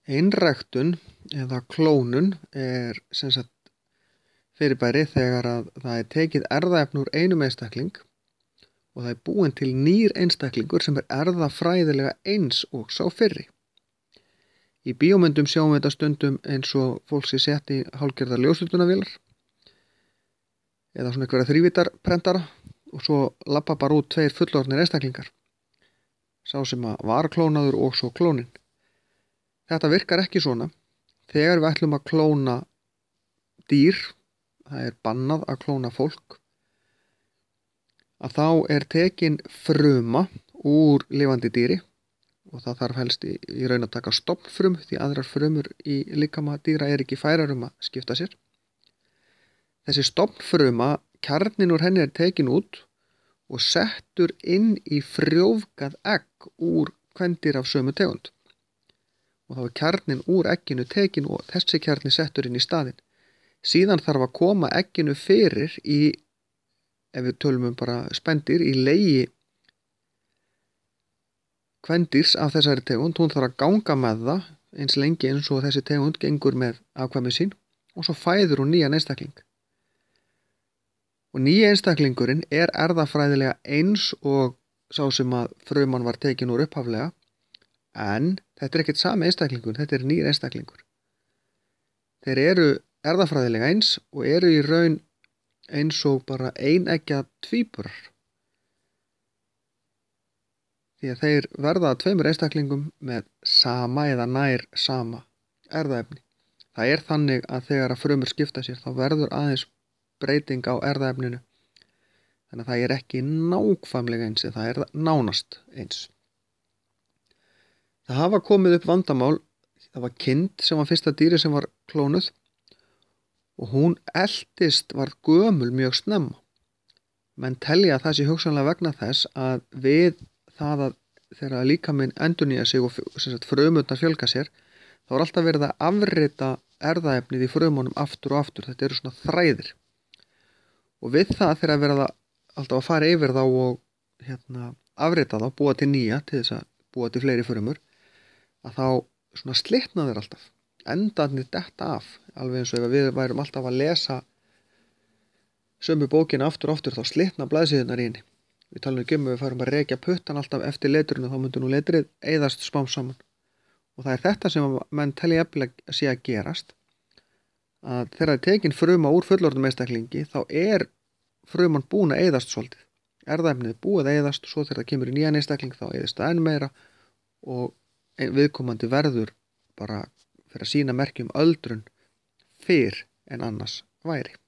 Einræktun eða klónun er sem sagt fyrirbæri þegar að það er tekið erfðaefni úr einum einstakling og það er búinn til nýr einstaklingur sem er erfðafræðilega eins og sá fyrri. Í bíómyndum sjáum við þetta stundum eins og fólk sé sett í hálfgerðar ljósritunavélar eða svona einhverja þrívítarprentara og svo labba bara út tveir fullorðnir einstaklingar. Sá sem að var klónaður og svo klónin. Þetta virkar ekki svona. Þegar við ætlum að klóna dýr, það er bannað að klóna fólk, að þá er tekin fruma úr lifandi dýri og það þarf helst í raun að taka stofnfrum því aðrar frumur í líkama dýra er ekki færar að skipta sér. Þessi stofnfruma, kjarninn úr henni er tekin út og settur inn í frjóvgað egg úr kvendýr af sömu tegund. Og þá er kjarninn úr egginu tekin og þessi kjarni settur inn í staðinn. Síðan þarf að koma egginu fyrir í, ef við tölum bara spendýr, í legi kvendýrs af þessari tegund. Hún þarf að ganga með það eins lengi eins og þessi tegund gengur með afkvæmi sín og svo fæður hún nýjan einstakling. Og nýji einstaklingurinn er erfðafræðilega eins og sá sem að fruman var tekin úr upphaflega, en þetta er ekkert sami einstaklingur, þetta er nýr einstaklingur. Þeir eru erfðafræðilega eins og eru í raun eins og bara eineggja tvíburar. Því að þeir verða að tveimur einstaklingum með sama eða nær sama erfðaefni. Það er þannig að þegar að frumur skipta sér þá verður aðeins breyting á erfðaefninu. Þannig að það er ekki nákvæmlega eins, það er nánast eins. Það hafa komið upp vandamál, það var kind sem var fyrsta dýri sem var klónuð og hún var gömul mjög snemma. Menn telja að það sé hugsanlega vegna þess að við það að þegar líkaminn endurnýja sig og frumurnar fjölga sér, þá er alltaf verið að afrita erfðaefnið í frumunum aftur og aftur. Þetta eru svona þræðir. Og við það þegar verið alltaf að fara yfir þá og afrita þá, búa til nýja til þess að búa til fleiri frumur, að þá svona slitna þeir alltaf. Endarnir detta af, alveg eins og ef við værum alltaf að lesa sömu bókina aftur og aftur, þá slitna blaðsíðurnar í henni. Við talum ekki við færum að rekja puttan alltaf eftir letrinu, þá myndur nú letrið eyðast smám saman. Og það er þetta sem menn telja að sé að gerast, að þegar það er tekin fruma úr fullorðnum einstaklingi, þá er fruman búin að eyðast svolítið. Erfðaefnið búið að eyðast, svo þegar það kemur í nýjan einstakling þá eyðist það enn meira og viðkomandi verður bara fyrir að sýna merki öldrun fyrr en annars væri.